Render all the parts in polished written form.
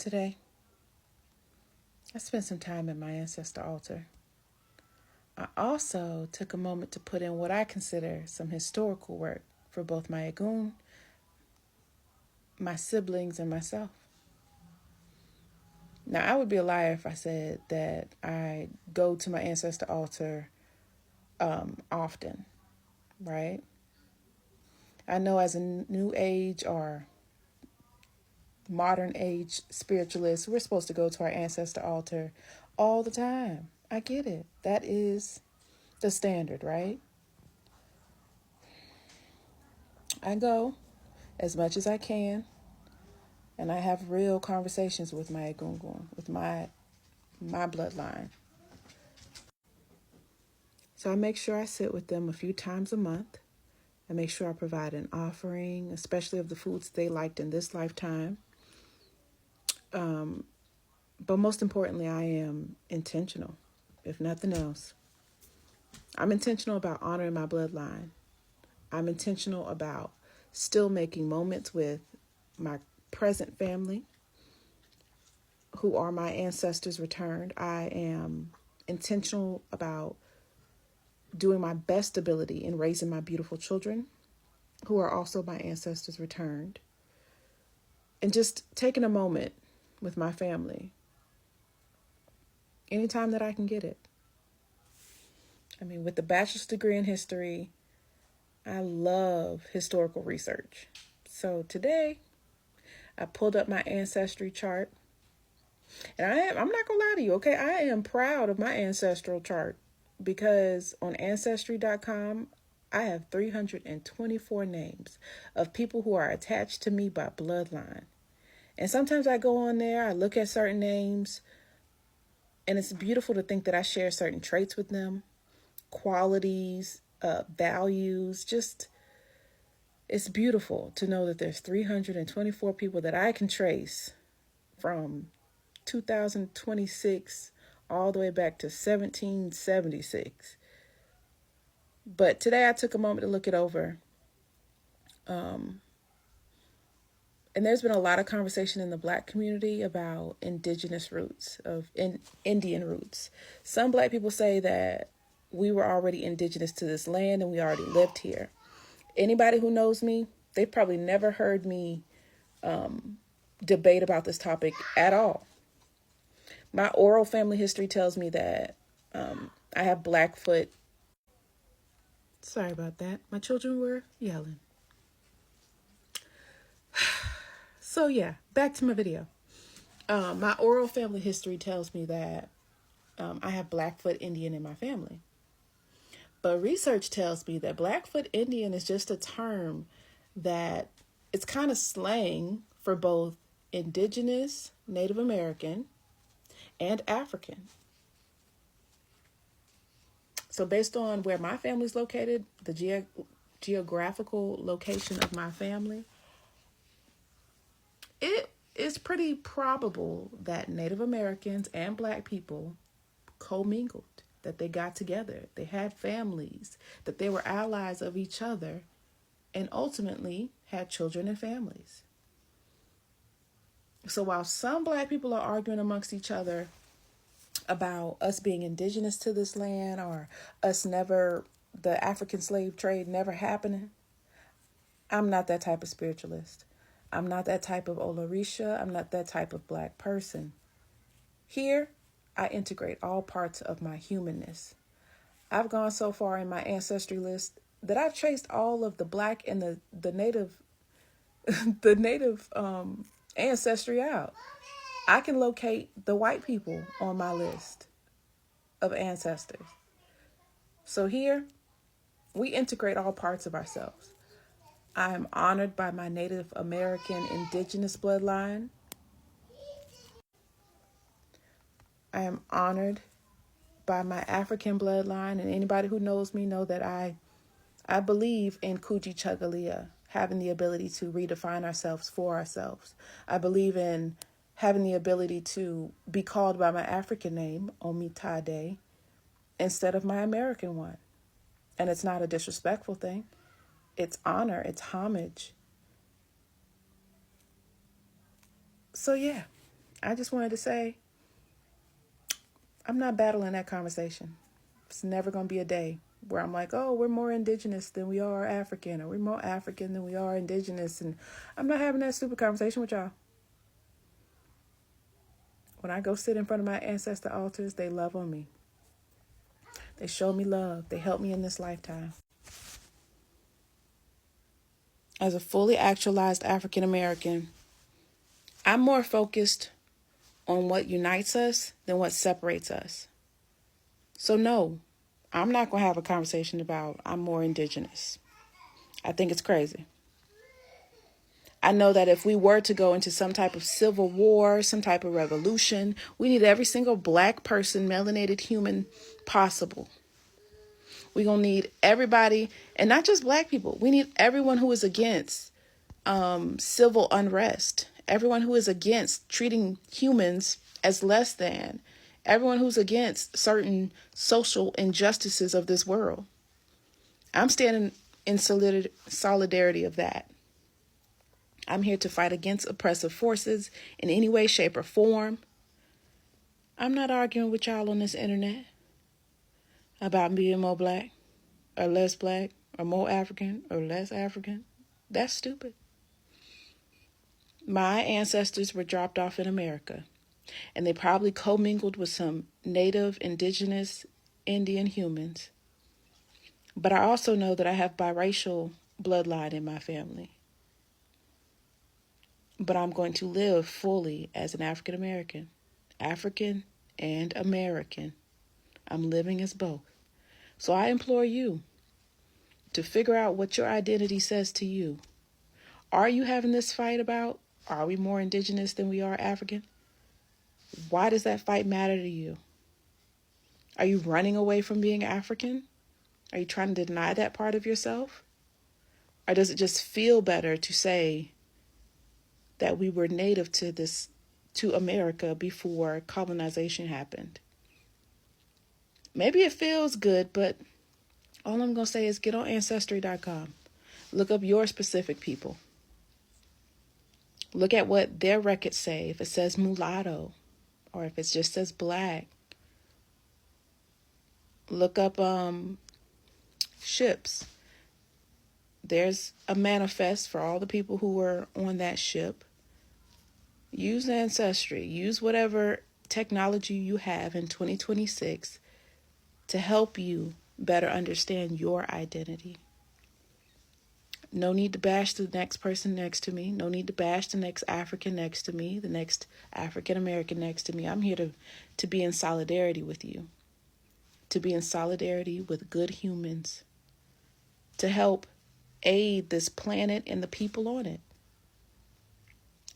Today, I spent some time at my ancestor altar. I also took a moment to put in what I consider some historical work for both my Agun, my siblings, and myself. Now, I would be a liar if I said that I go to my ancestor altar often, right? I know as a new age or modern age spiritualist, we're supposed to go to our ancestor altar all the time. I get it. That is the standard, right? I go as much as I can, and I have real conversations with my Egungun, with my bloodline. So I make sure I sit with them a few times a month. I make sure I provide an offering, especially of the foods they liked in this lifetime. But most importantly, I am intentional, if nothing else. I'm intentional about honoring my bloodline. I'm intentional about still making moments with my present family, who are my ancestors returned. I am intentional about doing my best ability in raising my beautiful children, who are also my ancestors returned, and just taking a moment with my family anytime that I can get it. I mean, with the bachelor's degree in history, I love historical research. So today, I pulled up my ancestry chart, and I'm not gonna lie to you, okay? I am proud of my ancestral chart because on Ancestry.com, I have 324 names of people who are attached to me by bloodline. And sometimes I go on there, I look at certain names, and it's beautiful to think that I share certain traits with them, qualities, values. Just, it's beautiful to know that there's 324 people that I can trace from 2026 all the way back to 1776. But today I took a moment to look it over. And there's been a lot of conversation in the Black community about indigenous roots, Indian roots. Some Black people say that we were already indigenous to this land and we already lived here. Anybody who knows me, they've probably never heard me debate about this topic at all. My oral family history tells me that I have Blackfoot. Sorry about that. My children were yelling. So yeah, back to my video. My oral family history tells me that I have Blackfoot Indian in my family. But research tells me that Blackfoot Indian is just a term that it's kind of slang for both Indigenous, Native American, and African. So based on where my family's located, the geographical location of my family, it is pretty probable that Native Americans and Black people commingled, that they got together, they had families, that they were allies of each other, and ultimately had children and families. So while some Black people are arguing amongst each other about us being indigenous to this land or the African slave trade never happening, I'm not that type of spiritualist. I'm not that type of Olarisha. I'm not that type of Black person. Here, I integrate all parts of my humanness. I've gone so far in my ancestry list that I've traced all of the Black and the Native the Native ancestry out. I can locate the white people on my list of ancestors. So here, we integrate all parts of ourselves. I am honored by my Native American indigenous bloodline. I am honored by my African bloodline, and anybody who knows me know that I believe in Kuji Chagalia, having the ability to redefine ourselves for ourselves. I believe in having the ability to be called by my African name, Omitade, instead of my American one. And it's not a disrespectful thing. It's honor, it's homage. So yeah, I just wanted to say, I'm not battling that conversation. It's never going to be a day where I'm like, oh, we're more indigenous than we are African, or we're more African than we are indigenous. And I'm not having that stupid conversation with y'all. When I go sit in front of my ancestor altars, they love on me. They show me love. They help me in this lifetime. As a fully actualized African American, I'm more focused on what unites us than what separates us. So no, I'm not going to have a conversation about I'm more indigenous. I think it's crazy. I know that if we were to go into some type of civil war, some type of revolution, we need every single black person, melanated human possible. We're going to need everybody, and not just black people. We need everyone who is against civil unrest, everyone who is against treating humans as less than, everyone who's against certain social injustices of this world. I'm standing in solidarity of that. I'm here to fight against oppressive forces in any way, shape, or form. I'm not arguing with y'all on this internet about being more black or less black or more African or less African. That's stupid. My ancestors were dropped off in America, and they probably commingled with some native, indigenous, Indian humans. But I also know that I have biracial bloodline in my family. But I'm going to live fully as an African American, African and American. I'm living as both. So I implore you to figure out what your identity says to you. Are you having this fight about, are we more indigenous than we are African? Why does that fight matter to you? Are you running away from being African? Are you trying to deny that part of yourself? Or does it just feel better to say that we were native to America before colonization happened? Maybe it feels good, but all I'm going to say is get on Ancestry.com. Look up your specific people. Look at what their records say. If it says mulatto, or if it just says black. Look up ships. There's a manifest for all the people who were on that ship. Use Ancestry. Use whatever technology you have in 2026 to help you better understand your identity. No need to bash the next person next to me. No need to bash the next African next to me, the next African American next to me. I'm here to be in solidarity with you, to be in solidarity with good humans, to help aid this planet and the people on it.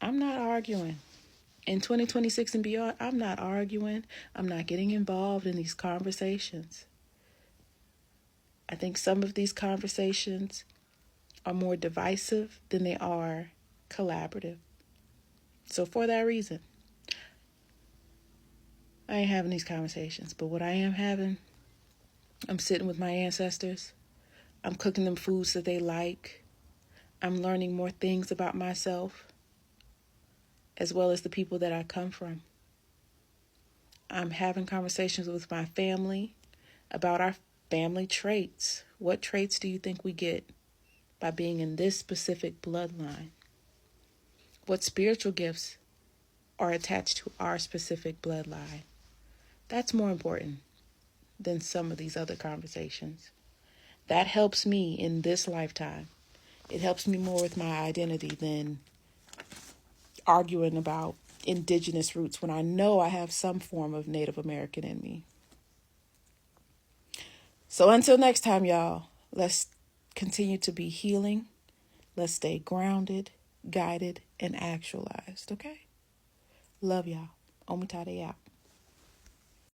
I'm not arguing. In 2026 and beyond, I'm not arguing. I'm not getting involved in these conversations. I think some of these conversations are more divisive than they are collaborative. So for that reason, I ain't having these conversations. But what I am having, I'm sitting with my ancestors. I'm cooking them foods that they like. I'm learning more things about myself, as well as the people that I come from. I'm having conversations with my family about our family traits. What traits do you think we get by being in this specific bloodline? What spiritual gifts are attached to our specific bloodline? That's more important than some of these other conversations. That helps me in this lifetime. It helps me more with my identity than arguing about indigenous roots when I know I have some form of Native American in me. So until next time, y'all, let's continue to be healing. Let's stay grounded, guided, and actualized, okay? Love y'all. Omitade out.